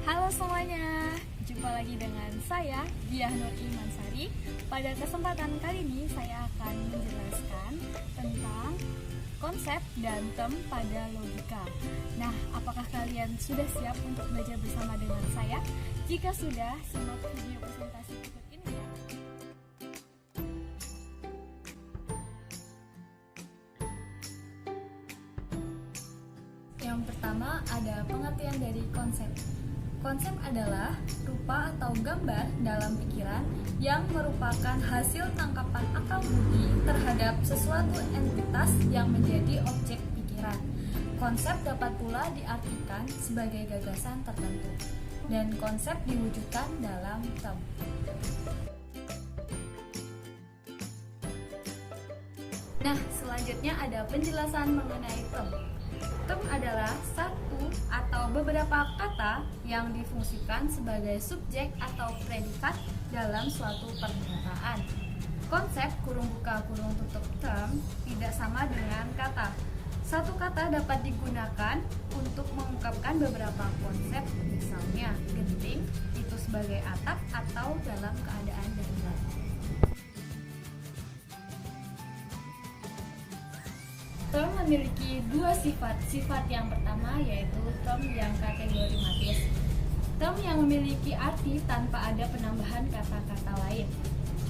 Halo semuanya, jumpa lagi dengan saya, Diah Nur Imansari. Pada kesempatan kali ini saya akan menjelaskan tentang konsep dan term pada logika. Nah, apakah kalian sudah siap untuk belajar bersama dengan saya? Jika sudah, simak video presentasi berikut ini ya. Yang pertama ada pengertian dari konsep. Konsep adalah rupa atau gambar dalam pikiran yang merupakan hasil tangkapan akal budi terhadap sesuatu entitas yang menjadi objek pikiran. Konsep dapat pula diartikan sebagai gagasan tertentu, dan konsep diwujudkan dalam term. Nah, selanjutnya ada penjelasan mengenai term. Term adalah satu atau beberapa kata yang difungsikan sebagai subjek atau predikat dalam suatu perkataan. Konsep kurung buka kurung tutup term tidak sama dengan kata. Satu kata dapat digunakan untuk mengungkapkan beberapa konsep, misalnya genting itu sebagai atap atau dalam keadaan darurat. Term memiliki dua sifat. Sifat yang pertama yaitu term yang kategorimatis. Term yang memiliki arti tanpa ada penambahan kata-kata lain.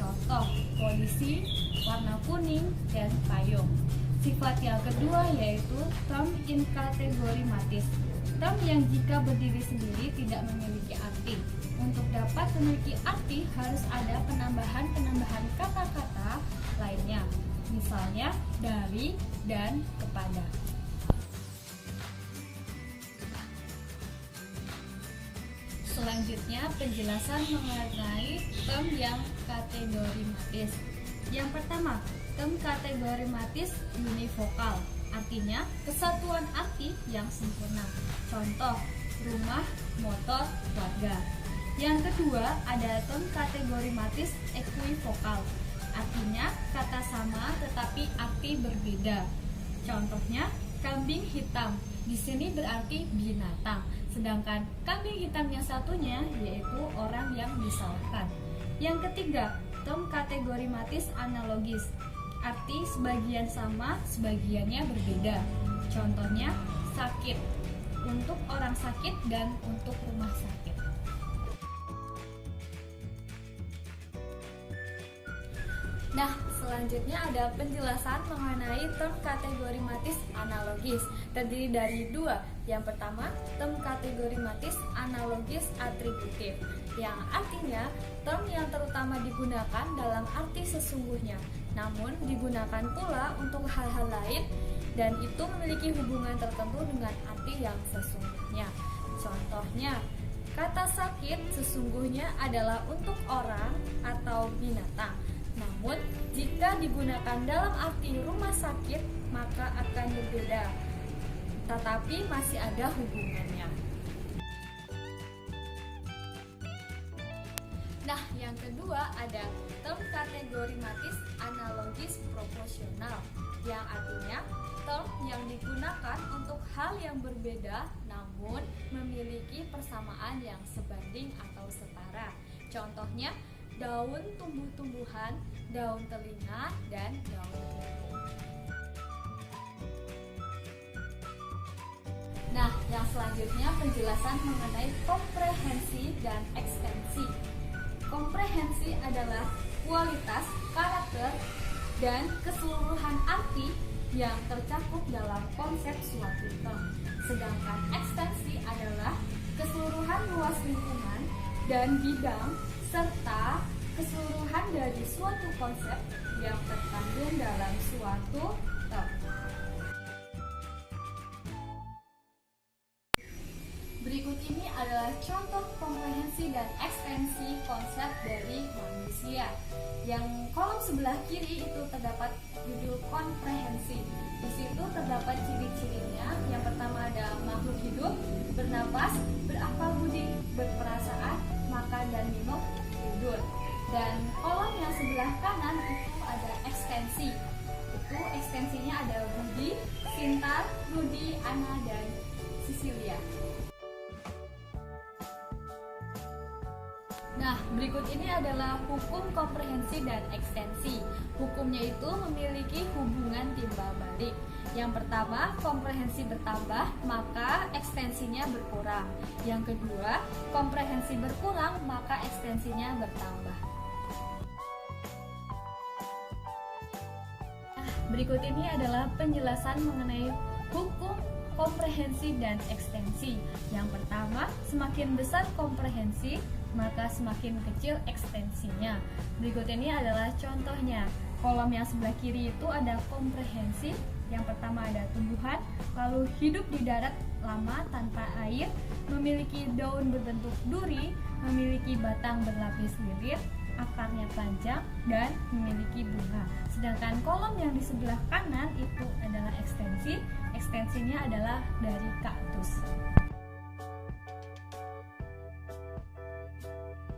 Contoh, polisi, warna kuning, dan payung. Sifat yang kedua yaitu term inkategorimatis. Term yang jika berdiri sendiri tidak memiliki arti. Untuk dapat memiliki arti harus ada penambahan kata-kata lainnya. Misalnya dari dan kepada. Selanjutnya penjelasan mengenai term yang kategorimatis. Yang pertama, term kategorimatis univokal, artinya kesatuan arti yang sempurna. Contoh, rumah, motor, warga. Yang kedua, ada term kategorimatis equivokal, artinya kata sama tetapi arti berbeda. Contohnya, kambing hitam. Di sini berarti binatang. Sedangkan kambing hitam yang satunya yaitu orang yang disalahkan. Yang ketiga, term kategorimatis analogis. Arti sebagian sama, sebagiannya berbeda. Contohnya, sakit. Untuk orang sakit dan untuk rumah sakit. Nah, selanjutnya ada penjelasan mengenai term kategorimatis analogis. Terdiri dari dua. Yang pertama, term kategorimatis analogis atributif, yang artinya term yang terutama digunakan dalam arti sesungguhnya, namun digunakan pula untuk hal-hal lain dan itu memiliki hubungan tertentu dengan arti yang sesungguhnya. Contohnya, kata sakit sesungguhnya adalah untuk orang atau binatang. Namun, jika digunakan dalam arti rumah sakit, maka akan berbeda. Tetapi masih ada hubungannya. Nah, yang kedua ada term kategorimatis analogis proporsional, yang artinya term yang digunakan untuk hal yang berbeda namun memiliki persamaan yang sebanding atau setara. Contohnya, daun tumbuh-tumbuhan, daun telinga, dan daun jagung. Nah, yang selanjutnya penjelasan mengenai komprehensi dan ekstensi. Komprehensi adalah kualitas, karakter, dan keseluruhan arti yang tercakup dalam konsep suatu term. Sedangkan ekstensi adalah keseluruhan luas lingkungan dan bidang serta keseluruhan dari suatu konsep yang terkandung dalam suatu term. Berikut ini adalah contoh komprehensi dan ekstensi konsep dari manusia. Yang kolom sebelah kiri itu terdapat judul komprehensi. Di situ terdapat ciri-cirinya. Yang pertama ada makhluk hidup, bernapas, berakal budi, berperasaan, makan dan minum, tidur. Dan kolom yang sebelah kanan itu ada ekstensi. Itu ekstensinya ada Budi, Sinta, Rudi, Ana, dan Sisilia. Nah, berikut ini adalah hukum komprehensi dan ekstensi. Hukumnya itu memiliki hubungan timbal balik. Yang pertama, komprehensi bertambah, maka ekstensinya berkurang. Yang kedua, komprehensi berkurang, maka ekstensinya bertambah. Nah, berikut ini adalah penjelasan mengenai hukum komprehensi dan ekstensi. Yang pertama, semakin besar komprehensi, maka semakin kecil ekstensinya. Berikut ini adalah contohnya. Kolom yang sebelah kiri itu ada komprehensi. Yang pertama ada tumbuhan, lalu hidup di darat lama tanpa air, memiliki daun berbentuk duri, memiliki batang berlapis lilit, akarnya panjang, dan memiliki bunga. Sedangkan kolom yang di sebelah kanan itu adalah ekstensi. Ekstensinya adalah dari kaktus.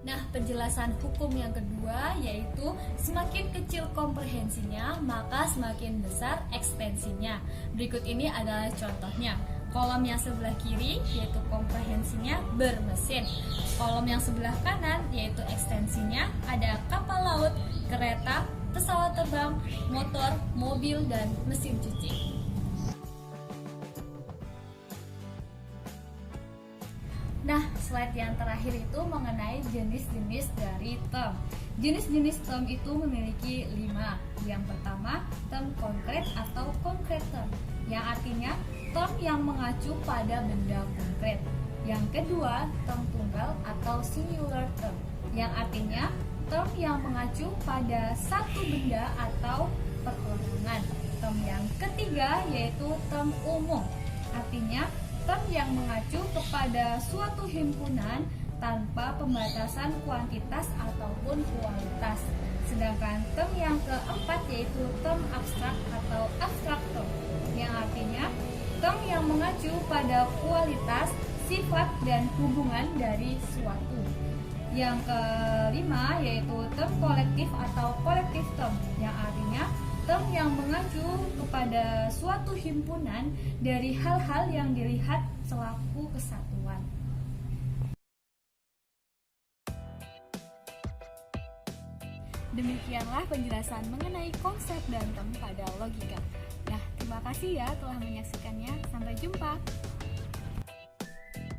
Nah, penjelasan hukum yang kedua yaitu semakin kecil komprehensinya, maka semakin besar ekstensinya. Berikut ini adalah contohnya. Kolom yang sebelah kiri yaitu komprehensinya bermesin. Kolom yang sebelah kanan yaitu ekstensinya ada kapal laut, kereta, pesawat terbang, motor, mobil, dan mesin cuci. Nah, slide yang terakhir itu mengenai jenis-jenis dari term. Jenis-jenis term itu memiliki 5. Yang pertama, term konkret atau concrete term, yang artinya term yang mengacu pada benda konkret. Yang kedua, term tunggal atau singular term, yang artinya term yang mengacu pada satu benda atau perorangan. Term yang ketiga yaitu term umum, artinya term yang mengacu kepada suatu himpunan tanpa pembatasan kuantitas ataupun kualitas. Sedangkan term yang keempat yaitu term abstrak atau abstrak term, yang artinya term yang mengacu pada kualitas, sifat, dan hubungan dari suatu. Yang kelima yaitu term kolektif atau kolektif term, yang artinya term yang mengacu kepada suatu himpunan dari hal-hal yang dilihat selaku kesatuan. Demikianlah penjelasan mengenai konsep dan term pada logika. Nah, terima kasih ya telah menyaksikannya. Sampai jumpa.